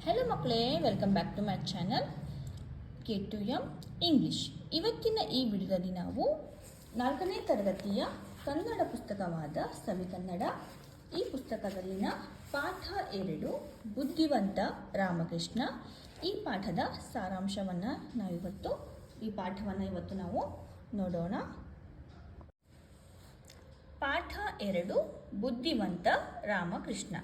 Hello ಮಕ್ಕಳೇ, welcome back to my channel K2M English. ಇವತ್ತಿನ ಈ ವಿಡಿಯೋದಲ್ಲಿ ನಾವು 4ನೇ ತರಗತಿಯ ಕನ್ನಡ ಪುಸ್ತಕವಾದ ಸವಿಕನ್ನಡ ಈ ಪುಸ್ತಕದಲ್ಲಿನ ಪಾಠ 2 ಬುದ್ಧಿವಂತ ರಾಮಕೃಷ್ಣ ಈ ಪಾಠದ ಸಾರಾಂಶವನ್ನು ಇವತ್ತು ನಾವು ನೋಡೋಣ. ಪಾಠ 2 ಬುದ್ಧಿವಂತ ರಾಮಕೃಷ್ಣ.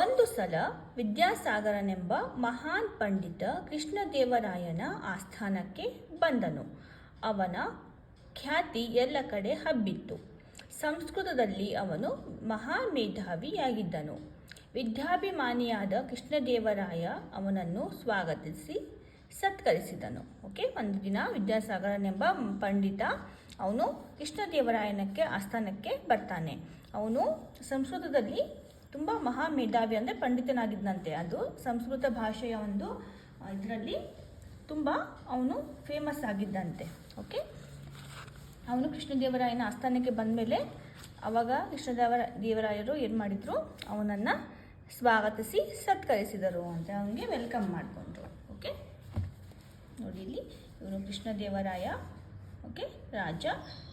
ಒಂದು ಸಲ ವಿದ್ಯಾಸಾಗರನೆಂಬ ಮಹಾನ್ ಪಂಡಿತ ಕೃಷ್ಣದೇವರಾಯನ ಆಸ್ಥಾನಕ್ಕೆ ಬಂದನು. ಅವನ ಖ್ಯಾತಿ ಎಲ್ಲ ಕಡೆ ಹಬ್ಬಿತ್ತು. ಸಂಸ್ಕೃತದಲ್ಲಿ ಅವನು ಮಹಾನ್ ಮೇಧಾವಿಯಾಗಿದ್ದನು. ವಿದ್ಯಾಭಿಮಾನಿಯಾದ ಕೃಷ್ಣದೇವರಾಯ ಅವನನ್ನು ಸ್ವಾಗತಿಸಿ ಸತ್ಕರಿಸಿದನು. ಒಂದು ದಿನ ವಿದ್ಯಾಸಾಗರನೆಂಬ ಪಂಡಿತ ಅವನು ಕೃಷ್ಣದೇವರಾಯನಕ್ಕೆ ಆಸ್ಥಾನಕ್ಕೆ ಬರ್ತಾನೆ. ಅವನು ಸಂಸ್ಕೃತದಲ್ಲಿ ತುಂಬ ಮಹಾ ಮೇಧಾವಿ ಅಂದರೆ ಪಂಡಿತನಾಗಿದ್ದಂತೆ. ಅದು ಸಂಸ್ಕೃತ ಭಾಷೆಯ ಒಂದು ಇದರಲ್ಲಿ ತುಂಬ ಅವನು ಫೇಮಸ್ ಆಗಿದ್ದಂತೆ. ಅವನು ಕೃಷ್ಣದೇವರಾಯನ ಆಸ್ಥಾನಕ್ಕೆ ಬಂದ ಮೇಲೆ ಆವಾಗ ಕೃಷ್ಣದೇವರಾಯರು ಏನು ಮಾಡಿದರು, ಅವನನ್ನು ಸ್ವಾಗತಿಸಿ ಸತ್ಕರಿಸಿದರು ಅಂತ ಅವನಿಗೆ ವೆಲ್ಕಮ್ ಮಾಡಿಕೊಂಡ್ರು. ನೋಡಿ, ಇಲ್ಲಿ ಇವರು ಕೃಷ್ಣದೇವರಾಯ ರಾಜ,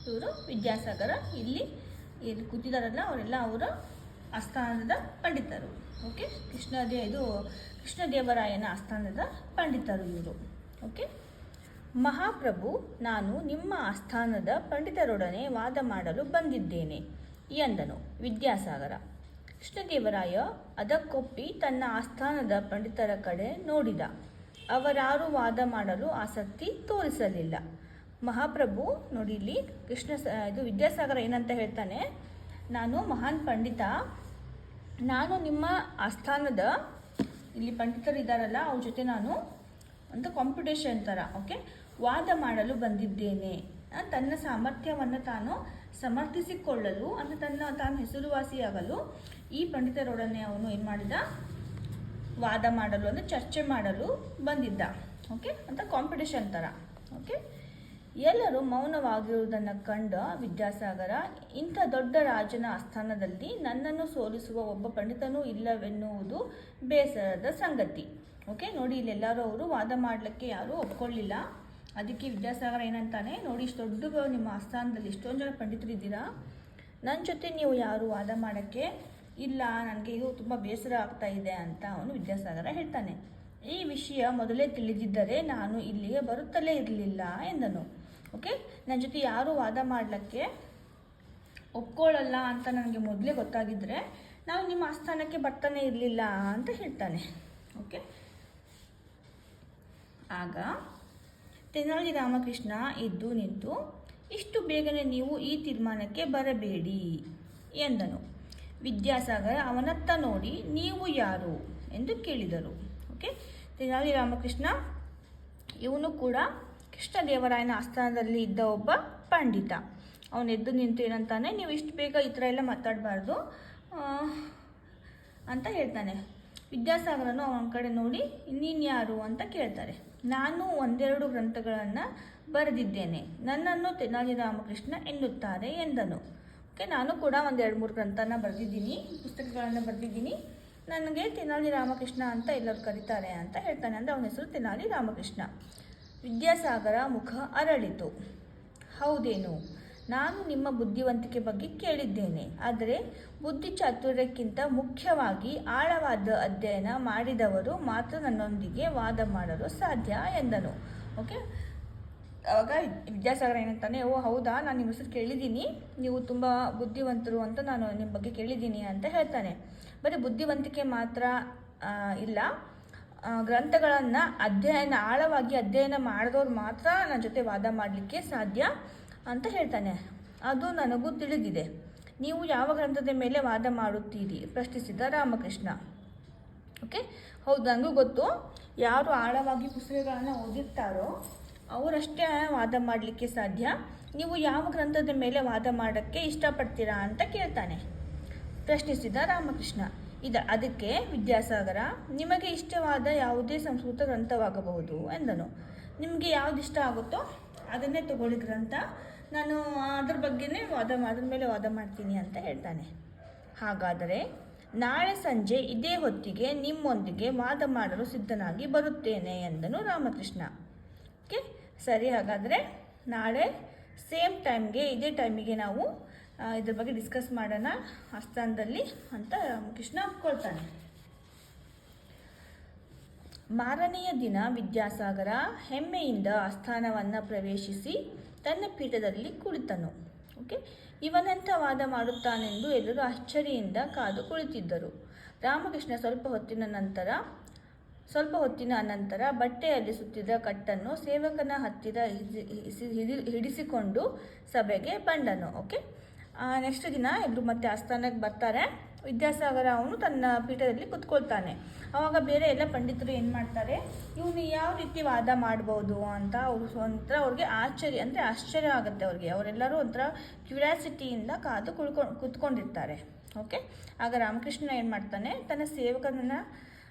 ಇವರು ವಿದ್ಯಾಸಾಗರ. ಇಲ್ಲಿ ಕೂತಿದಾರಲ್ಲ ಅವರೆಲ್ಲ ಅವರ ಆಸ್ಥಾನದ ಪಂಡಿತರು. ಕೃಷ್ಣದೇವರಾಯನ ಆಸ್ಥಾನದ ಪಂಡಿತರು ಇವರು. ಮಹಾಪ್ರಭು, ನಾನು ನಿಮ್ಮ ಆಸ್ಥಾನದ ಪಂಡಿತರೊಡನೆ ವಾದ ಮಾಡಲು ಬಂದಿದ್ದೇನೆ ಎಂದನು ವಿದ್ಯಾಸಾಗರ. ಕೃಷ್ಣದೇವರಾಯ ಅದಕ್ಕೊಪ್ಪಿ ತನ್ನ ಆಸ್ಥಾನದ ಪಂಡಿತರ ಕಡೆ ನೋಡಿದ. ಅವರಾರು ವಾದ ಮಾಡಲು ಆಸಕ್ತಿ ತೋರಿಸಲಿಲ್ಲ. ಮಹಾಪ್ರಭು ನೋಡಿ, ಇಲ್ಲಿ ವಿದ್ಯಾಸಾಗರ ಏನಂತ ಹೇಳ್ತಾನೆ, ನಾನು ಮಹಾನ್ ಪಂಡಿತ, ನಾನು ನಿಮ್ಮ ಆಸ್ಥಾನದ ಇಲ್ಲಿ ಪಂಡಿತರು ಇದ್ದಾರಲ್ಲ ಅವ್ರ ಜೊತೆ ನಾನು ಒಂದು ಕಾಂಪಿಟೇಷನ್ ಥರ ವಾದ ಮಾಡಲು ಬಂದಿದ್ದೇನೆ. ತನ್ನ ಸಾಮರ್ಥ್ಯವನ್ನು ತಾನು ಸಮರ್ಥಿಸಿಕೊಳ್ಳಲು ತಾನು ಹೆಸರುವಾಸಿಯಾಗಲು ಈ ಪಂಡಿತರೊಡನೆ ಅವನು ಏನು ಮಾಡಿದ, ವಾದ ಮಾಡಲು ಚರ್ಚೆ ಮಾಡಲು ಬಂದಿದ್ದ. ಅಂತ ಕಾಂಪಿಟೇಷನ್ ಥರ. ಎಲ್ಲರೂ ಮೌನವಾಗಿರುವುದನ್ನು ಕಂಡ ವಿದ್ಯಾಸಾಗರ, ಇಂಥ ದೊಡ್ಡ ರಾಜನ ಆಸ್ಥಾನದಲ್ಲಿ ನನ್ನನ್ನು ಸೋಲಿಸುವ ಒಬ್ಬ ಪಂಡಿತನೂ ಇಲ್ಲವೆನ್ನುವುದು ಬೇಸರದ ಸಂಗತಿ. ನೋಡಿ, ಇಲ್ಲೆಲ್ಲರೂ ಅವರು ವಾದ ಮಾಡಲಿಕ್ಕೆ ಯಾರೂ ಒಪ್ಕೊಳ್ಳಿಲ್ಲ. ಅದಕ್ಕೆ ವಿದ್ಯಾಸಾಗರ ಏನಂತಾನೆ, ನೋಡಿ, ಇಷ್ಟು ದೊಡ್ಡ ನಿಮ್ಮ ಆಸ್ಥಾನದಲ್ಲಿ ಇಷ್ಟೊಂದು ಜನ ಪಂಡಿತರಿದ್ದೀರಾ, ನನ್ನ ಜೊತೆ ನೀವು ಯಾರು ವಾದ ಮಾಡೋಕ್ಕೆ ಇಲ್ಲ, ನನಗೆ ಇದು ತುಂಬ ಬೇಸರ ಆಗ್ತಾ ಇದೆ ಅಂತ ಅವನು ವಿದ್ಯಾಸಾಗರ ಹೇಳ್ತಾನೆ. ಈ ವಿಷಯ ಮೊದಲೇ ತಿಳಿದಿದ್ದರೆ ನಾನು ಇಲ್ಲಿಗೆ ಬರುತ್ತಲೇ ಇರಲಿಲ್ಲ ಎಂದನು. ನನ್ನ ಜೊತೆ ಯಾರು ವಾದ ಮಾಡಲಿಕ್ಕೆ ಒಪ್ಕೊಳ್ಳಲ್ಲ ಅಂತ ನನಗೆ ಮೊದಲೇ ಗೊತ್ತಾಗಿದ್ದರೆ ನಾವು ನಿಮ್ಮ ಆಸ್ಥಾನಕ್ಕೆ ಬರ್ತಾನೆ ಇರಲಿಲ್ಲ ಅಂತ ಹೇಳ್ತಾನೆ. ಆಗ ತೆನಾಲಿ ರಾಮಕೃಷ್ಣ ಎದ್ದು ನಿಂತು, ಇಷ್ಟು ಬೇಗನೆ ನೀವು ಈ ತೀರ್ಮಾನಕ್ಕೆ ಬರಬೇಡಿ ಎಂದನು. ವಿದ್ಯಾಸಾಗರ ಅವನತ್ತ ನೋಡಿ, ನೀವು ಯಾರು ಎಂದು ಕೇಳಿದರು. ತೆನಾಲಿ ರಾಮಕೃಷ್ಣ ಇವನು ಕೂಡ ಕೃಷ್ಣದೇವರಾಯನ ಆಸ್ಥಾನದಲ್ಲಿ ಇದ್ದ ಒಬ್ಬ ಪಂಡಿತ. ಅವನು ಎದ್ದು ನಿಂತು ಏನಂತಾನೆ, ನೀವು ಇಷ್ಟು ಬೇಗ ಈ ಥರ ಎಲ್ಲ ಮಾತಾಡಬಾರ್ದು ಅಂತ ಹೇಳ್ತಾನೆ. ವಿದ್ಯಾಸಾಗರನು ಅವನ ಕಡೆ ನೋಡಿ, ನೀನು ಯಾರು ಅಂತ ಕೇಳ್ತಾರೆ. ನಾನು ಒಂದೆರಡು ಗ್ರಂಥಗಳನ್ನು ಬರೆದಿದ್ದೇನೆ, ನನ್ನನ್ನು ತೆನಾಲಿ ರಾಮಕೃಷ್ಣ ಎನ್ನುತ್ತಾರೆ ಎಂದನು. ನಾನು ಕೂಡ ಒಂದು 2-3 ಗ್ರಂಥನ ಬರೆದಿದ್ದೀನಿ, ಪುಸ್ತಕಗಳನ್ನು ಬರೆದಿದ್ದೀನಿ, ನನಗೆ ತೆನಾಲಿ ರಾಮಕೃಷ್ಣ ಅಂತ ಎಲ್ಲರೂ ಕರೀತಾರೆ ಅಂತ ಹೇಳ್ತಾನೆ. ಅಂದರೆ ಅವನ ಹೆಸರು ತೆನಾಲಿ ರಾಮಕೃಷ್ಣ. ವಿದ್ಯಾಸಾಗರ ಮುಖ ಅರಳಿತು. ಹೌದೇನು, ನಾನು ನಿಮ್ಮ ಬುದ್ಧಿವಂತಿಕೆ ಬಗ್ಗೆ ಕೇಳಿದ್ದೇನೆ, ಆದರೆ ಬುದ್ಧಿ ಚಾತುರ್ಯಕ್ಕಿಂತ ಮುಖ್ಯವಾಗಿ ಆಳವಾದ ಅಧ್ಯಯನ ಮಾಡಿದವರು ಮಾತ್ರ ನನ್ನೊಂದಿಗೆ ವಾದ ಮಾಡಲು ಸಾಧ್ಯ ಎಂದನು. ಆವಾಗ ವಿದ್ಯಾಸಾಗರ ಏನಂತಾನೆ, ಓ ಹೌದಾ, ನಾನು ನಿಮ್ಮ ಹೆಸರು ಕೇಳಿದ್ದೀನಿ, ನೀವು ತುಂಬ ಬುದ್ಧಿವಂತರು ಅಂತ ನಾನು ನಿಮ್ಮ ಬಗ್ಗೆ ಕೇಳಿದ್ದೀನಿ ಅಂತ ಹೇಳ್ತಾನೆ. ಬರೀ ಬುದ್ಧಿವಂತಿಕೆ ಮಾತ್ರ ಇಲ್ಲ, ಗ್ರಂಥಗಳನ್ನು ಆಳವಾಗಿ ಅಧ್ಯಯನ ಮಾಡಿದವ್ರು ಮಾತ್ರ ನನ್ನ ಜೊತೆ ವಾದ ಮಾಡಲಿಕ್ಕೆ ಸಾಧ್ಯ ಅಂತ ಹೇಳ್ತಾನೆ. ಅದು ನನಗೂ ತಿಳಿದಿದೆ. ನೀವು ಯಾವ ಗ್ರಂಥದ ಮೇಲೆ ವಾದ ಮಾಡುತ್ತೀರಿ ಪ್ರಶ್ನಿಸಿದ ರಾಮಕೃಷ್ಣ. ಹೌದು, ನನಗೂ ಗೊತ್ತು, ಯಾರು ಆಳವಾಗಿ ಪುಸ್ತಕಗಳನ್ನು ಓದಿರ್ತಾರೋ ಅವರಷ್ಟೇ ವಾದ ಮಾಡಲಿಕ್ಕೆ ಸಾಧ್ಯ. ನೀವು ಯಾವ ಗ್ರಂಥದ ಮೇಲೆ ವಾದ ಮಾಡೋಕ್ಕೆ ಇಷ್ಟಪಡ್ತೀರಾ ಅಂತ ಕೇಳ್ತಾನೆ, ಪ್ರಶ್ನಿಸಿದ ರಾಮಕೃಷ್ಣ. ಅದಕ್ಕೆ ವಿದ್ಯಾಸಾಗರ, ನಿಮಗೆ ಇಷ್ಟವಾದ ಯಾವುದೇ ಸಂಸ್ಕೃತ ಗ್ರಂಥವಾಗಬಹುದು ಎಂದನು. ನಿಮಗೆ ಯಾವ್ದು ಇಷ್ಟ ಆಗುತ್ತೋ ಅದನ್ನೇ ತಗೊಳ್ಳಿ ಗ್ರಂಥ, ನಾನು ಅದ್ರ ಮೇಲೆ ವಾದ ಮಾಡ್ತೀನಿ ಅಂತ ಹೇಳ್ತಾನೆ. ಹಾಗಾದರೆ ನಾಳೆ ಸಂಜೆ ಇದೇ ಹೊತ್ತಿಗೆ ನಿಮ್ಮೊಂದಿಗೆ ವಾದ ಮಾಡಲು ಸಿದ್ಧನಾಗಿ ಬರುತ್ತೇನೆ ಎಂದನು ರಾಮಕೃಷ್ಣ. ಓಕೆ, ಸರಿ. ಹಾಗಾದರೆ ನಾಳೆ ಸೇಮ್ ಟೈಮ್ಗೆ, ಇದೇ ಟೈಮಿಗೆ ನಾವು ಇದ್ರ ಬಗ್ಗೆ ಡಿಸ್ಕಸ್ ಮಾಡೋಣ ಆಸ್ಥಾನದಲ್ಲಿ ಅಂತ ರಾಮಕೃಷ್ಣ ಒಪ್ಕೊಳ್ತಾನೆ. ಮಾರನೆಯ ದಿನ ವಿದ್ಯಾಸಾಗರ ಹೆಮ್ಮೆಯಿಂದ ಆಸ್ಥಾನವನ್ನು ಪ್ರವೇಶಿಸಿ ತನ್ನ ಪೀಠದಲ್ಲಿ ಕುಳಿತನು. ಓಕೆ, ಇವನೆಂಥ ವಾದ ಮಾಡುತ್ತಾನೆಂದು ಎಲ್ಲರೂ ಆಶ್ಚರ್ಯದಿಂದ ಕಾದು ಕುಳಿತಿದ್ದರು. ರಾಮಕೃಷ್ಣ ಸ್ವಲ್ಪ ಹೊತ್ತಿನ ಅನಂತರ ಬಟ್ಟೆಯಲ್ಲಿ ಸುತ್ತಿದ ಕಟ್ಟನ್ನು ಸೇವಕನ ಹತ್ತಿರ ಹಿಡಿಸಿಕೊಂಡು ಸಭೆಗೆ ಬಂದನು. ಓಕೆ, ನೆಕ್ಸ್ಟ್ ದಿನ ಇಬ್ಬರು ಮತ್ತೆ ಆಸ್ಥಾನಕ್ಕೆ ಬರ್ತಾರೆ. ವಿದ್ಯಾಸಾಗರ ಅವನು ತನ್ನ ಪೀಠದಲ್ಲಿ ಕುತ್ಕೊಳ್ತಾನೆ. ಆವಾಗ ಬೇರೆ ಎಲ್ಲ ಪಂಡಿತರು ಏನು ಮಾಡ್ತಾರೆ, ಇವನು ಯಾವ ರೀತಿ ವಾದ ಮಾಡ್ಬೋದು ಅಂತ ಅವ್ರಿಗೆ ಆಶ್ಚರ್ಯ ಆಗುತ್ತೆ ಅವ್ರಿಗೆ. ಅವರೆಲ್ಲರೂ ಒಂಥರ ಕ್ಯೂರಿಯಾಸಿಟಿಯಿಂದ ಕಾದು ಕುತ್ಕೊಂಡಿರ್ತಾರೆ. ಓಕೆ, ಆಗ ರಾಮಕೃಷ್ಣ ಏನು ಮಾಡ್ತಾನೆ, ತನ್ನ ಸೇವಕನನ್ನು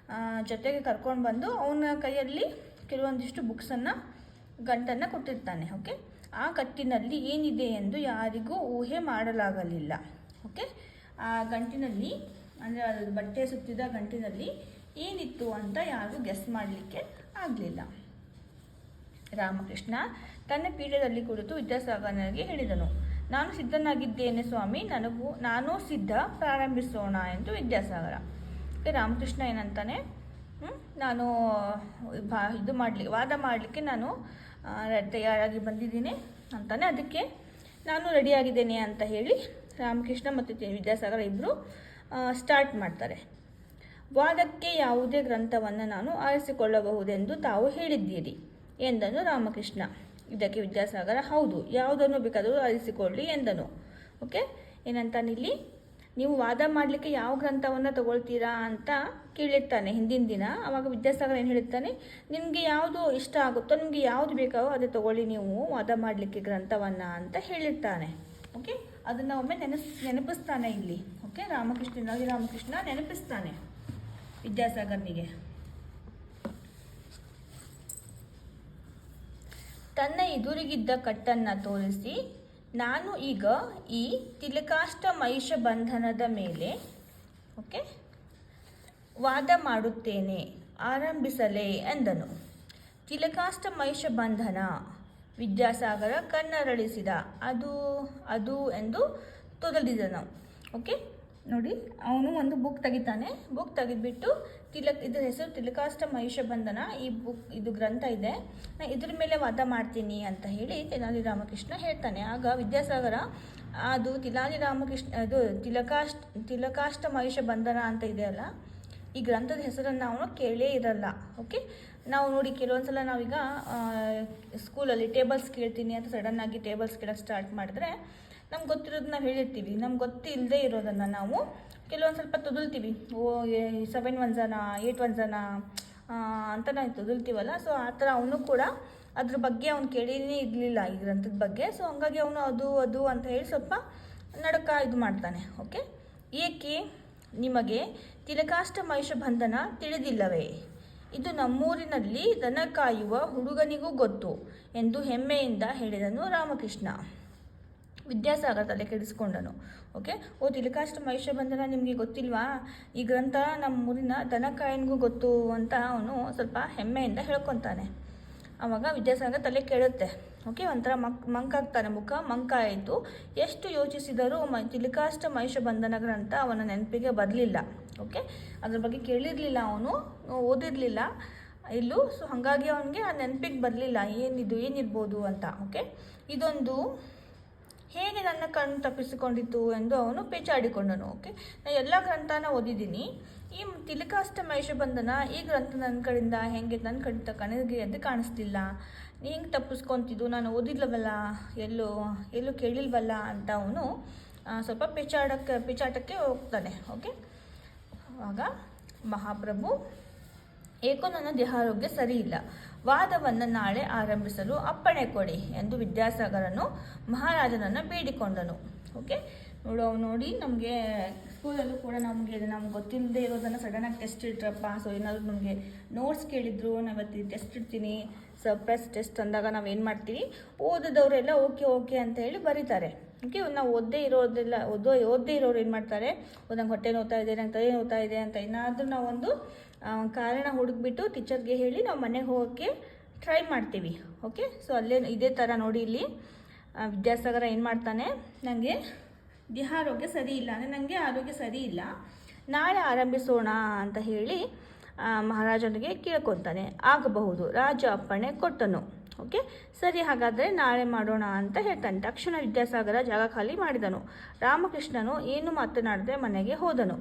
ಜೊತೆಗೆ ಕರ್ಕೊಂಡು ಬಂದು ಅವನ ಕೈಯಲ್ಲಿ ಕೆಲವೊಂದಿಷ್ಟು ಗಂಟನ್ನು ಕೊಟ್ಟಿರ್ತಾನೆ. ಓಕೆ, ಆ ಕಟ್ಟಿನಲ್ಲಿ ಏನಿದೆ ಎಂದು ಯಾರಿಗೂ ಊಹೆ ಮಾಡಲಾಗಲಿಲ್ಲ. ಓಕೆ, ಆ ಗಂಟಿನಲ್ಲಿ ಅಂದರೆ ಅದು ಬಟ್ಟೆ ಸುತ್ತಿದ ಗಂಟಿನಲ್ಲಿ ಏನಿತ್ತು ಅಂತ ಯಾರು ಗೆಸ್ ಮಾಡಲಿಕ್ಕೆ ಆಗಲಿಲ್ಲ. ರಾಮಕೃಷ್ಣ ತನ್ನ ಪೀಠದಲ್ಲಿ ಕುಳಿತು ವಿದ್ಯಾಸಾಗರನಿಗೆ ಹೇಳಿದನು, ನಾನು ಸಿದ್ಧನಾಗಿದ್ದೇನೆ ಸ್ವಾಮಿ, ನಾನೂ ಸಿದ್ಧ, ಪ್ರಾರಂಭಿಸೋಣ ಎಂದು ವಿದ್ಯಾಸಾಗರ. ರಾಮಕೃಷ್ಣ ಏನಂತಾನೆ, ನಾನು ವಾದ ಮಾಡಲಿಕ್ಕೆ ನಾನು ತಯಾರಾಗಿ ಬಂದಿದ್ದೀನಿ ಅಂತಾನೆ. ಅದಕ್ಕೆ ನಾನು ರೆಡಿಯಾಗಿದ್ದೇನೆ ಅಂತ ಹೇಳಿ ರಾಮಕೃಷ್ಣ ಮತ್ತು ವಿದ್ಯಾಸಾಗರ ಇಬ್ಬರು ಸ್ಟಾರ್ಟ್ ಮಾಡ್ತಾರೆ. ವಾದಕ್ಕೆ ಯಾವುದೇ ಗ್ರಂಥವನ್ನು ನಾನು ಆರಿಸಿಕೊಳ್ಳಬಹುದೆಂದು ತಾವು ಹೇಳಿದ್ದೀರಿ ಎಂದನು ರಾಮಕೃಷ್ಣ. ಇದಕ್ಕೆ ವಿದ್ಯಾಸಾಗರ, ಹೌದು, ಯಾವುದನ್ನು ಬೇಕಾದರೂ ಆರಿಸಿಕೊಳ್ಳಿ ಎಂದನು. ಓಕೆ, ಏನಂತಾನಿಲ್ಲಿ, ನೀವು ವಾದ ಮಾಡಲಿಕ್ಕೆ ಯಾವ ಗ್ರಂಥವನ್ನು ತಗೊಳ್ತೀರಾ ಅಂತ ಕೇಳಿರ್ತಾನೆ ಹಿಂದಿನ ದಿನ. ಆವಾಗ ವಿದ್ಯಾಸಾಗರ ಏನು ಹೇಳಿರ್ತಾನೆ, ನಿಮಗೆ ಯಾವುದು ಇಷ್ಟ ಆಗುತ್ತೋ, ನಿಮಗೆ ಯಾವುದು ಬೇಕಾವೋ ಅದೇ ತಗೊಳ್ಳಿ ನೀವು ವಾದ ಮಾಡಲಿಕ್ಕೆ ಗ್ರಂಥವನ್ನು ಅಂತ ಹೇಳಿರ್ತಾನೆ. ಓಕೆ, ಅದನ್ನು ಒಮ್ಮೆ ನೆನಪಿಸ್ತಾನೆ ಇಲ್ಲಿ. ಓಕೆ, ರಾಮಕೃಷ್ಣ ನೆನಪಿಸ್ತಾನೆ ವಿದ್ಯಾಸಾಗರನಿಗೆ. ತನ್ನ ಎದುರಿಗಿದ್ದ ಕಟ್ಟನ್ನು ತೋರಿಸಿ, ನಾನು ಈಗ ಈ ತಿಲಕಾಷ್ಟ ಮಹಿಷ ಬಂಧನದ ಮೇಲೆ ವಾದ ಮಾಡುತ್ತೇನೆ, ಆರಂಭಿಸಲೇ ಎಂದನು. ತಿಲಕಾಷ್ಟ ಮಹಿಷ ಬಂಧನ. ವಿದ್ಯಾಸಾಗರ ಕಣ್ಣರಳಿಸಿದ. ಅದು ಎಂದು ತೊದಲಿದನು. ಓಕೆ, ನೋಡಿ, ಅವನು ಒಂದು ಬುಕ್ ತೆಗಿತಾನೆ. ಬುಕ್ ತೆಗೆದ್ಬಿಟ್ಟು ಇದ್ರ ಹೆಸರು ತಿಲಕಾಷ್ಟ ಮಹಿಷ ಬಂಧನ, ಇದು ಗ್ರಂಥ ಇದೆ, ನಾನು ಇದ್ರ ಮೇಲೆ ವಾದ ಮಾಡ್ತೀನಿ ಅಂತ ಹೇಳಿ ತೆನಾಲಿ ರಾಮಕೃಷ್ಣ ಹೇಳ್ತಾನೆ. ಆಗ ವಿದ್ಯಾಸಾಗರ ಅದು ತಿಲಕಾಷ್ಟ ಮಹಿಷ ಬಂಧನ ಅಂತ ಇದೆಯಲ್ಲ, ಈ ಗ್ರಂಥದ ಹೆಸರನ್ನು ಅವನು ಕೇಳೇ ಇರಲ್ಲ. ಓಕೆ, ನಾವು ನೋಡಿ ಕೆಲವೊಂದ್ಸಲ ನಾವೀಗ ಸ್ಕೂಲಲ್ಲಿ ಟೇಬಲ್ಸ್ ಕೇಳ್ತೀನಿ ಅಂತ ಸಡನ್ನಾಗಿ ಟೇಬಲ್ಸ್ ಕೇಳೋಕ್ಕೆ ಸ್ಟಾರ್ಟ್ ಮಾಡಿದ್ರೆ ನಮ್ಗೆ ಗೊತ್ತಿರೋದು ನಾವು ಹೇಳಿರ್ತೀವಿ, ನಮ್ಗೆ ಗೊತ್ತಿಲ್ಲದೆ ಇರೋದನ್ನು ನಾವು ಕೆಲವೊಂದು ಸ್ವಲ್ಪ ತೊದಲ್ತೀವಿ. 7 1 8 1 ಅಂತ ನಾವು ತೊದಲ್ತೀವಲ್ಲ. ಸೊ ಆ ಥರ ಅವನು ಕೂಡ ಅದ್ರ ಬಗ್ಗೆ ಅವ್ನು ಕೇಳಿನೇ ಇರಲಿಲ್ಲ ಈ ಗ್ರಂಥದ ಬಗ್ಗೆ. ಸೊ ಹಂಗಾಗಿ ಅವನು ಅದು ಅಂತ ಹೇಳಿ ಸ್ವಲ್ಪ ನಡಕ ಇದು ಮಾಡ್ತಾನೆ. ಓಕೆ, ಏಕೆ ನಿಮಗೆ ತಿಲಕಾಷ್ಟ ಮಹಿಷ ಬಂಧನ ತಿಳಿದಿಲ್ಲವೇ? ಇದು ನಮ್ಮೂರಿನಲ್ಲಿ ದನ ಕಾಯುವ ಹುಡುಗನಿಗೂ ಗೊತ್ತು ಎಂದು ಹೆಮ್ಮೆಯಿಂದ ಹೇಳಿದನು ರಾಮಕೃಷ್ಣ. ವಿದ್ಯಾಸಾಗರ ತಲೆ ಕೆಡಿಸ್ಕೊಂಡನು. ಓಕೆ, ತಿಲಕಾಷ್ಟ ಮಹಿಷ ಬಂಧನ ನಿಮಗೆ ಗೊತ್ತಿಲ್ವಾ? ಈ ಗ್ರಂಥ ನಮ್ಮೂರಿನ ದನ ಕಾಯನಿಗೂ ಗೊತ್ತು ಅಂತ ಅವನು ಸ್ವಲ್ಪ ಹೆಮ್ಮೆಯಿಂದ ಹೇಳ್ಕೊತಾನೆ. ಆವಾಗ ವಿದ್ಯಾಸಾಗರ ತಲೆ ಕೆಡುತ್ತೆ. ಓಕೆ, ಒಂಥರ ಮಂಕಾಗ್ತಾನೆ, ಮುಖ ಮಂಕಾಯಿತು. ಎಷ್ಟು ಯೋಚಿಸಿದರೂ ತಿಲಕಾಷ್ಟ ಮಹಿಷ ಬಂಧನ ಗ್ರಂಥ ಅವನ ನೆನಪಿಗೆ ಬರಲಿಲ್ಲ. ಓಕೆ, ಅದ್ರ ಬಗ್ಗೆ ಕೇಳಿರಲಿಲ್ಲ, ಅವನು ಓದಿರಲಿಲ್ಲ ಇಲ್ಲೂ. ಸೊ ಹಾಗಾಗಿ ಅವನಿಗೆ ಆ ನೆನಪಿಗೆ ಬರಲಿಲ್ಲ ಏನಿರ್ಬೋದು ಅಂತ. ಓಕೆ, ಇದೊಂದು ಹೇಗೆ ನನ್ನ ಕಣ್ಣು ತಪ್ಪಿಸಿಕೊಂಡಿತ್ತು ಎಂದು ಅವನು ಪೇಚಾಡಿಕೊಂಡನು. ಓಕೆ, ನಾನು ಎಲ್ಲ ಗ್ರಂಥನ ಓದಿದ್ದೀನಿ, ಈ ತಿಲಕಾಷ್ಟ ಮಹಿಷ ಬಂಧನ ಈ ಗ್ರಂಥ ನನ್ನ ಕಡೆಯಿಂದ ಕಣ್ಣಿಗೆ ಎದ್ದು ಕಾಣಿಸ್ತಿಲ್ಲ, ಹೆಂಗೆ ತಪ್ಪಿಸ್ಕೊತಿದ್ದು, ನಾನು ಓದಿಲ್ಲವಲ್ಲ, ಎಲ್ಲೂ ಕೇಳಿಲ್ವಲ್ಲ ಅಂತ ಅವನು ಸ್ವಲ್ಪ ಪೇಚಾಟಕ್ಕೆ ಹೋಗ್ತಾನೆ. ಓಕೆ, ಆಗ ಮಹಾಪ್ರಭು, ಏಕೋ ನನ್ನ ದೇಹಾರೋಗ್ಯ ಸರಿಯಿಲ್ಲ, ವಾದವನ್ನು ನಾಳೆ ಆರಂಭಿಸಲು ಅಪ್ಪಣೆ ಕೊಡಿ ಎಂದು ವಿದ್ಯಾಸಾಗರನು ಮಹಾರಾಜನನ್ನು ಬೇಡಿಕೊಂಡನು. ಓಕೆ, ನೋಡಿ, ನಮಗೆ ಸ್ಕೂಲಲ್ಲೂ ಕೂಡ ನಮಗೆ ಗೊತ್ತಿಲ್ಲದೆ ಇರೋದನ್ನು ಸಡನ್ನಾಗಿ ಟೆಸ್ಟ್ ಇಟ್ರಪ್ಪ. ಸೊ ಏನಾದರೂ ನಮಗೆ ನೋಟ್ಸ್ ಕೇಳಿದ್ರು, ನಾವತ್ತು ಟೆಸ್ಟ್ ಇಡ್ತೀನಿ, ಸರ್ಪ್ರೈಸ್ ಟೆಸ್ಟ್ ಅಂದಾಗ ನಾವೇನು ಮಾಡ್ತೀವಿ, ಓದಿದವರೆಲ್ಲ ಓಕೆ ಅಂತ ಹೇಳಿ ಬರೀತಾರೆ. ಓಕೆ, ನಾವು ಓದದೇ ಇರೋರು ಏನು ಮಾಡ್ತಾರೆ, ನಂಗೆ ಹೊಟ್ಟೆ ನೋವ್ತಾ ಇದೆ, ನಂಗೆ ತಲೆ ನೋವ್ತಾ ಇದೆ ಅಂತ ಏನಾದರೂ ನಾವೊಂದು ಕಾರಣ ಹುಡುಕ್ಬಿಟ್ಟು ಟೀಚರ್ಗೆ ಹೇಳಿ ನಾವು ಮನೆಗೆ ಹೋಗೋಕ್ಕೆ ಟ್ರೈ ಮಾಡ್ತೀವಿ. ಓಕೆ, ಸೊ ಅಲ್ಲೇ ಇದೇ ಥರ ನೋಡಿ, ಇಲ್ಲಿ ವಿದ್ಯಾಸಾಗರ ಏನು ಮಾಡ್ತಾನೆ, ನನಗೆ ಆರೋಗ್ಯ ಸರಿ ಇಲ್ಲ ಅಂದರೆ ನನಗೆ ಆರೋಗ್ಯ ಸರಿ ಇಲ್ಲ, ನಾಳೆ ಆರಂಭಿಸೋಣ ಅಂತ ಹೇಳಿ ಮಹಾರಾಜನಿಗೆ ಕೇಳ್ಕೊತಾನೆ. ಆಗಬಹುದು, ರಾಜ ಅಪ್ಪಣೆ ಕೊಟ್ಟನು. ಓಕೆ, ಸರಿ, ಹಾಗಾದರೆ ನಾಳೆ ಮಾಡೋಣ ಅಂತ ಹೇಳ್ತಾನೆ. ತಕ್ಷಣ ವಿದ್ಯಾಸಾಗರ ಜಾಗ ಖಾಲಿ ಮಾಡಿದನು. ರಾಮಕೃಷ್ಣನು ಏನು ಮಾತನಾಡದೆ ಮನೆಗೆ ಹೋದನು.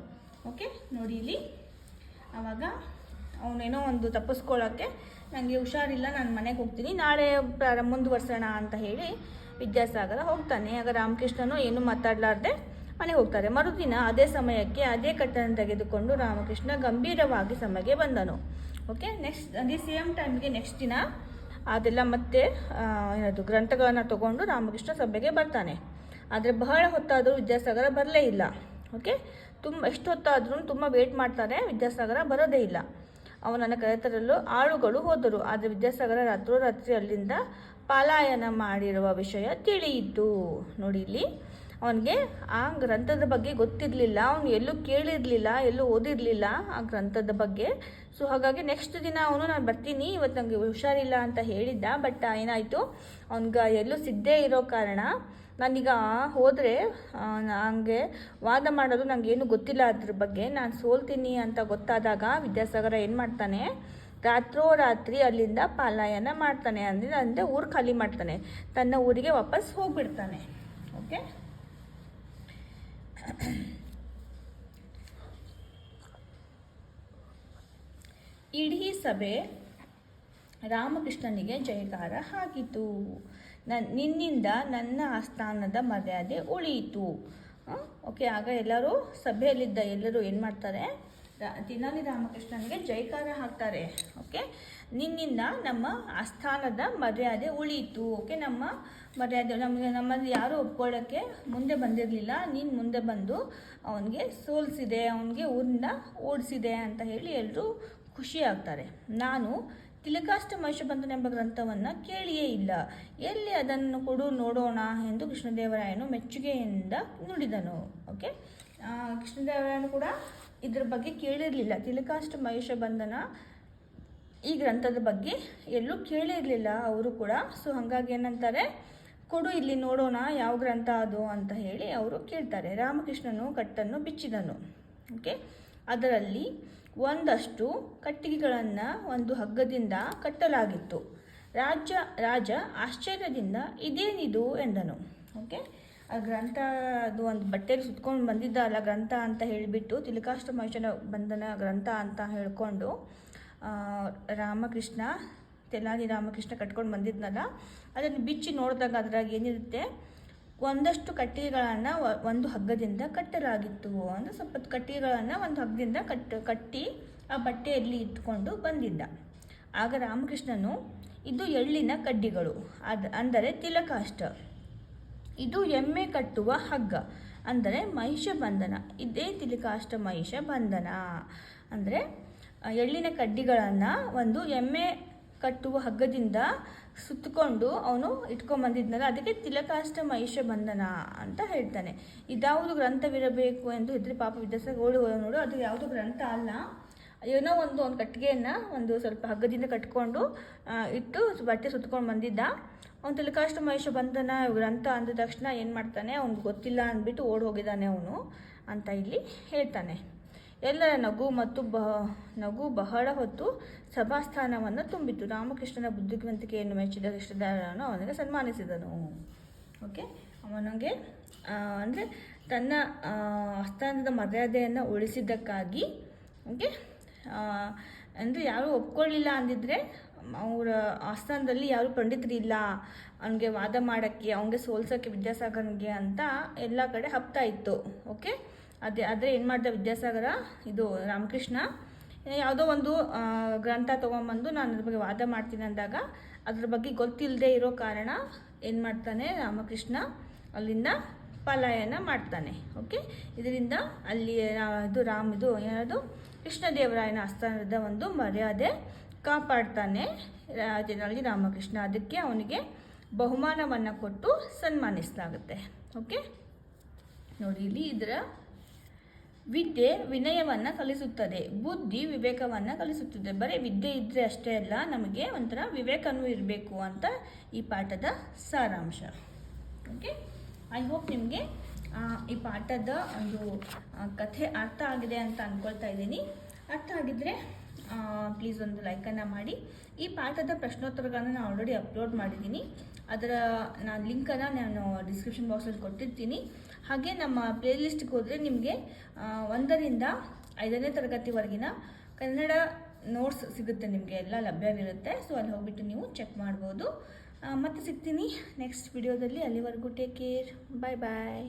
ಓಕೆ, ನೋಡಿ ಇಲ್ಲಿ ಆವಾಗ ಅವನೇನೋ ಒಂದು ತಪ್ಪಿಸ್ಕೊಳ್ಳೋಕ್ಕೆ, ನನಗೆ ಹುಷಾರಿಲ್ಲ, ನಾನು ಮನೆಗೆ ಹೋಗ್ತೀನಿ, ನಾಳೆ ಮುಂದುವರ್ಸೋಣ ಅಂತ ಹೇಳಿ ವಿದ್ಯಾಸಾಗರ ಹೋಗ್ತಾನೆ. ಆಗ ರಾಮಕೃಷ್ಣನು ಏನು ಮಾತಾಡಲಾರ್ದೆ ಮನೆಗೆ ಹೋಗ್ತಾರೆ. ಮರುದಿನ ಅದೇ ಸಮಯಕ್ಕೆ ಅದೇ ಕಟ್ಟನ್ನು ತೆಗೆದುಕೊಂಡು ರಾಮಕೃಷ್ಣ ಗಂಭೀರವಾಗಿ ಸಭೆಗೆ ಬಂದನು. ಓಕೆ, ಅದೇ ಸೇಮ್ ಟೈಮ್ಗೆ ನೆಕ್ಸ್ಟ್ ದಿನ ಅದೆಲ್ಲ ಮತ್ತೆ ಏನದು ಗ್ರಂಥಗಳನ್ನು ತಗೊಂಡು ರಾಮಕೃಷ್ಣ ಸಭೆಗೆ ಬರ್ತಾನೆ. ಆದರೆ ಬಹಳ ಹೊತ್ತಾದರೂ ವಿದ್ಯಾಸಾಗರ ಬರಲೇ ಇಲ್ಲ. ಓಕೆ, ಎಷ್ಟು ಹೊತ್ತಾದ್ರೂ ತುಂಬ ವೇಟ್ ಮಾಡ್ತಾರೆ, ವಿದ್ಯಾಸಾಗರ ಬರೋದೇ ಇಲ್ಲ. ಅವನನ್ನು ಕರೆತರಲು ಆಳುಗಳು ಹೋದರು. ಆದರೆ ವಿದ್ಯಾಸಾಗರ ರಾತ್ರೋರಾತ್ರಿ ಅಲ್ಲಿಂದ ಪಲಾಯನ ಮಾಡಿರುವ ವಿಷಯ ತಿಳಿಯಿತು. ನೋಡಿ ಇಲ್ಲಿ ಅವನಿಗೆ ಆ ಗ್ರಂಥದ ಬಗ್ಗೆ ಗೊತ್ತಿರಲಿಲ್ಲ, ಅವನು ಎಲ್ಲೂ ಕೇಳಿರಲಿಲ್ಲ, ಎಲ್ಲೂ ಓದಿರಲಿಲ್ಲ ಆ ಗ್ರಂಥದ ಬಗ್ಗೆ. ಸೊ ಹಾಗಾಗಿ ನೆಕ್ಸ್ಟ್ ದಿನ ಅವನು ನಾನು ಬರ್ತೀನಿ, ಇವತ್ತು ನನಗೆ ಹುಷಾರಿಲ್ಲ ಅಂತ ಹೇಳಿದ್ದ. ಬಟ್ ಏನಾಯಿತು, ಅವನಿಗೆ ಎಲ್ಲೂ ಸಿಗದೇ ಇರೋ ಕಾರಣ ನಾನೀಗ ಹೋದರೆ ನನಗೆ ವಾದ ಮಾಡೋದು ನನಗೇನು ಗೊತ್ತಿಲ್ಲ ಅದ್ರ ಬಗ್ಗೆ, ನಾನು ಸೋಲ್ತೀನಿ ಅಂತ ಗೊತ್ತಾದಾಗ ವಿದ್ಯಾಸಾಗರ ಏನು ಮಾಡ್ತಾನೆ, ರಾತ್ರೋರಾತ್ರಿ ಅಲ್ಲಿಂದ ಪಲಾಯನ ಮಾಡ್ತಾನೆ. ಅಂದರೆ ಊರು ಖಾಲಿ ಮಾಡ್ತಾನೆ, ತನ್ನ ಊರಿಗೆ ವಾಪಸ್ ಹೋಗ್ಬಿಡ್ತಾನೆ. ಓಕೆ, ಇಡೀ ಸಭೆ ರಾಮಕೃಷ್ಣನಿಗೆ ಜಯಕಾರ ಹಾಕಿತು. ನಿನ್ನಿಂದ ನನ್ನ ಆಸ್ಥಾನದ ಮರ್ಯಾದೆ ಉಳಿಯಿತು. ಓಕೆ, ಆಗ ಎಲ್ಲರೂ ಸಭೆಯಲ್ಲಿದ್ದ ಎಲ್ಲರೂ ಏನು ಮಾಡ್ತಾರೆ, ತೆನಾಲಿ ರಾಮಕೃಷ್ಣನಿಗೆ ಜಯಕಾರ ಹಾಕ್ತಾರೆ. ಓಕೆ, ನಿನ್ನಿಂದ ನಮ್ಮ ಆಸ್ಥಾನದ ಮರ್ಯಾದೆ ಉಳಿಯಿತು. ಓಕೆ, ನಮ್ಮ ಮರ್ಯಾದೆ ನಮ್ಮಲ್ಲಿ ಯಾರೂ ಒಪ್ಕೊಳ್ಳೋಕ್ಕೆ ಮುಂದೆ ಬಂದಿರಲಿಲ್ಲ, ನೀನು ಮುಂದೆ ಬಂದು ಅವನಿಗೆ ಸೋಲಿಸಿದೆ, ಅವನಿಗೆ ಊರಿಂದ ಓಡಿಸಿದೆ ಅಂತ ಹೇಳಿ ಎಲ್ಲರೂ ಖುಷಿ ಆಗ್ತಾರೆ. ನಾನು ತಿಲಕಾಷ್ಟಮಹಿಷಬಂಧನ ಎಂಬ ಗ್ರಂಥವನ್ನು ಕೇಳಿಯೇ ಇಲ್ಲ, ಎಲ್ಲಿ ಅದನ್ನು ಕೊಡು ನೋಡೋಣ ಎಂದು ಕೃಷ್ಣದೇವರಾಯನು ಮೆಚ್ಚುಗೆಯಿಂದ ನುಡಿದನು. ಓಕೆ, ಕೃಷ್ಣದೇವರಾಯನು ಕೂಡ ಇದ್ರ ಬಗ್ಗೆ ಕೇಳಿರಲಿಲ್ಲ, ತಿಲಕಾಷ್ಟಮಹಿಷಬಂಧನ ಈ ಗ್ರಂಥದ ಬಗ್ಗೆ ಎಲ್ಲೂ ಕೇಳಿರಲಿಲ್ಲ ಅವರು ಕೂಡ. ಸೊ ಹಾಗಾಗಿ ಏನಂತಾರೆ, ಕೊಡು ಇಲ್ಲಿ ನೋಡೋಣ ಯಾವ ಗ್ರಂಥ ಅದು ಅಂತ ಹೇಳಿ ಅವರು ಕೇಳ್ತಾರೆ. ರಾಮಕೃಷ್ಣನು ಕಟ್ಟನ್ನು ಬಿಚ್ಚಿದನು. ಓಕೆ, ಅದರಲ್ಲಿ ಒಂದಷ್ಟು ಕಟ್ಟಿಗೆಗಳನ್ನು ಒಂದು ಹಗ್ಗದಿಂದ ಕಟ್ಟಲಾಗಿತ್ತು. ರಾಜ ಆಶ್ಚರ್ಯದಿಂದ ಇದೇನಿದು ಎಂದನು. ಓಕೆ, ಆ ಗ್ರಂಥ ಅದು ಒಂದು ಬಟ್ಟೆಯಲ್ಲಿ ಸುತ್ಕೊಂಡು ಬಂದಿದ್ದ ಅಲ್ಲ ಗ್ರಂಥ ಅಂತ ಹೇಳಿಬಿಟ್ಟು ತಿಲಕಾಷ್ಟಮಹಿಷನ ಬಂಧನ ಗ್ರಂಥ ಅಂತ ಹೇಳಿಕೊಂಡು ರಾಮಕೃಷ್ಣ ತೆನಾಲಿ ರಾಮಕೃಷ್ಣ ಕಟ್ಕೊಂಡು ಬಂದಿದ್ನಲ್ಲ, ಅದನ್ನು ಬಿಚ್ಚಿ ನೋಡಿದಾಗ ಅದ್ರಾಗ ಏನಿರುತ್ತೆ, ಒಂದಷ್ಟು ಕಟ್ಟಿಗೆಗಳನ್ನು ಒಂದು ಹಗ್ಗದಿಂದ ಕಟ್ಟಲಾಗಿತ್ತು. ಅಂದರೆ ಸ್ವಲ್ಪ ಕಟ್ಟಿಗೆಗಳನ್ನು ಒಂದು ಹಗ್ಗದಿಂದ ಕಟ್ಟಿ ಆ ಬಟ್ಟೆಯಲ್ಲಿ ಇಟ್ಕೊಂಡು ಬಂದಿದ್ದ. ಆಗ ರಾಮಕೃಷ್ಣನು, ಇದು ಎಳ್ಳಿನ ಕಡ್ಡಿಗಳು, ಅಂದರೆ ತಿಲಕಾಷ್ಟ, ಇದು ಎಮ್ಮೆ ಕಟ್ಟುವ ಹಗ್ಗ, ಅಂದರೆ ಮಹಿಷ ಬಂಧನ, ಇದೇ ತಿಲಕಾಷ್ಟ ಮಹಿಷ ಬಂಧನ. ಅಂದರೆ ಎಳ್ಳಿನ ಕಡ್ಡಿಗಳನ್ನು ಒಂದು ಎಮ್ಮೆ ಕಟ್ಟುವ ಹಗ್ಗದಿಂದ ಸುತ್ತಕೊಂಡು ಅವನು ಇಟ್ಕೊಂಬಂದಿದ್ನಲ್ಲ, ಅದಕ್ಕೆ ತಿಲಕಾಷ್ಟ ಮಹಿಷ ಬಂಧನ ಅಂತ ಹೇಳ್ತಾನೆ. ಇದ್ಯಾವುದು ಗ್ರಂಥವಿರಬೇಕು ಎಂದು ಹೆದರಿ ಪಾಪ ವಿದ್ಯಾಸಾಗರ ಓಡಿ ನೋಡು, ಅದು ಯಾವುದು ಗ್ರಂಥ ಅಲ್ಲ, ಏನೋ ಒಂದು ಕಟ್ಟಿಗೆಯನ್ನು ಒಂದು ಸ್ವಲ್ಪ ಹಗ್ಗದಿಂದ ಕಟ್ಕೊಂಡು ಇಟ್ಟು ಬಟ್ಟೆ ಸುತ್ಕೊಂಡು ಬಂದಿದ್ದ. ಅವನು ತಿಲಕಾಷ್ಟ ಮಹಿಷ ಬಂಧನ ಗ್ರಂಥ ಅಂದ ತಕ್ಷಣ ಏನು ಮಾಡ್ತಾನೆ, ಅವ್ನಿಗೆ ಗೊತ್ತಿಲ್ಲ ಅಂದ್ಬಿಟ್ಟು ಓಡಿ ಹೋಗಿದ್ದಾನೆ ಅವನು ಅಂತ ಇಲ್ಲಿ ಹೇಳ್ತಾನೆ. ಎಲ್ಲರ ನಗು ಬಹಳ ಹೊತ್ತು ಸಭಾಸ್ಥಾನವನ್ನು ತುಂಬಿತು. ರಾಮಕೃಷ್ಣನ ಬುದ್ಧಿವಂತಿಕೆಯನ್ನು ಮೆಚ್ಚಿದ ಕೃಷ್ಣದೇವರಾಯನು ಅವನಿಗೆ ಸನ್ಮಾನಿಸಿದನು. ಓಕೆ, ಅವನಿಗೆ ಅಂದರೆ ತನ್ನ ಆಸ್ಥಾನದ ಮರ್ಯಾದೆಯನ್ನು ಉಳಿಸಿದ್ದಕ್ಕಾಗಿ, ಓಕೆ, ಅಂದರೆ ಯಾರೂ ಒಪ್ಕೊಳ್ಳಿಲ್ಲ ಅಂದಿದ್ರೆ, ಅವರ ಆಸ್ಥಾನದಲ್ಲಿ ಯಾರು ಪಂಡಿತರಿಲ್ಲ ಅವನಿಗೆ ವಾದ ಮಾಡೋಕ್ಕೆ, ಅವನಿಗೆ ಸೋಲ್ಸೋಕ್ಕೆ ವಿದ್ಯಾಸಾಗರನಿಗೆ ಅಂತ ಎಲ್ಲ ಕಡೆ ಹಬ್ತಾ ಇತ್ತು. ಓಕೆ, ಆದರೆ ಏನು ಮಾಡ್ದ ವಿದ್ಯಾಸಾಗರ, ಇದು ರಾಮಕೃಷ್ಣ ಯಾವುದೋ ಒಂದು ಗ್ರಂಥ ತೊಗೊಂಬಂದು ನಾನು ಅದ್ರ ಬಗ್ಗೆ ವಾದ ಮಾಡ್ತೀನಿ ಅಂದಾಗ ಅದ್ರ ಬಗ್ಗೆ ಗೊತ್ತಿಲ್ಲದೆ ಇರೋ ಕಾರಣ ಏನು ಮಾಡ್ತಾನೆ ರಾಮಕೃಷ್ಣ, ಅಲ್ಲಿಂದ ಪಲಾಯನ ಮಾಡ್ತಾನೆ. ಓಕೆ, ಇದರಿಂದ ಅಲ್ಲಿ ಇದು ಏನದು ಕೃಷ್ಣದೇವರಾಯನ ಆಸ್ಥಾನದ ಒಂದು ಮರ್ಯಾದೆ ಕಾಪಾಡ್ತಾನೆ ತೆನಾಲಿ ರಾಮಕೃಷ್ಣ. ಅದಕ್ಕೆ ಅವನಿಗೆ ಬಹುಮಾನವನ್ನು ಕೊಟ್ಟು ಸನ್ಮಾನಿಸಲಾಗುತ್ತೆ. ಓಕೆ, ನೋಡಿ ಇಲ್ಲಿ ಇದರ ವಿದ್ಯೆ ವಿನಯವನ್ನು ಕಲಿಸುತ್ತದೆ, ಬುದ್ಧಿ ವಿವೇಕವನ್ನು ಕಲಿಸುತ್ತದೆ. ಬರೀ ವಿದ್ಯೆ ಇದ್ದರೆ ಅಷ್ಟೇ ಅಲ್ಲ, ನಮಗೆ ಒಂಥರ ವಿವೇಕನೂ ಇರಬೇಕು ಅಂತ ಈ ಪಾಠದ ಸಾರಾಂಶ. ಓಕೆ, ಐ ಹೋಪ್ ನಿಮಗೆ ಈ ಪಾಠದ ಒಂದು ಕಥೆ ಅರ್ಥ ಆಗಿದೆ ಅಂತ ಅಂದ್ಕೊಳ್ತಾ ಇದ್ದೀನಿ. ಅರ್ಥ ಆಗಿದ್ದರೆ ಪ್ಲೀಸ್ ಒಂದು ಲೈಕನ್ನು ಮಾಡಿ. ಈ ಪಾಠದ ಪ್ರಶ್ನೋತ್ತರಗಳನ್ನು ನಾನು ಆಲ್ರೆಡಿ ಅಪ್ಲೋಡ್ ಮಾಡಿದ್ದೀನಿ, ಅದರ ಲಿಂಕನ್ನು ನಾನು ಡಿಸ್ಕ್ರಿಪ್ಷನ್ ಬಾಕ್ಸಲ್ಲಿ ಕೊಟ್ಟಿರ್ತೀನಿ. ಹಾಗೆ ನಮ್ಮ ಪ್ಲೇಲಿಸ್ಟ್ಗೆ ಹೋದರೆ ನಿಮಗೆ 1ರಿಂದ 5ನೇ ತರಗತಿವರೆಗಿನ ಕನ್ನಡ ನೋಟ್ಸ್ ಸಿಗುತ್ತೆ, ನಿಮಗೆ ಎಲ್ಲ ಲಭ್ಯವಿರುತ್ತೆ. ಸೊ ಅಲ್ಲಿ ಹೋಗ್ಬಿಟ್ಟು ನೀವು ಚೆಕ್ ಮಾಡ್ಬೋದು. ಮತ್ತೆ ಸಿಗ್ತೀನಿ ನೆಕ್ಸ್ಟ್ ವಿಡಿಯೋದಲ್ಲಿ. ಅಲ್ಲಿವರೆಗೂ ಟೇಕ್ ಕೇರ್, ಬಾಯ್ ಬಾಯ್.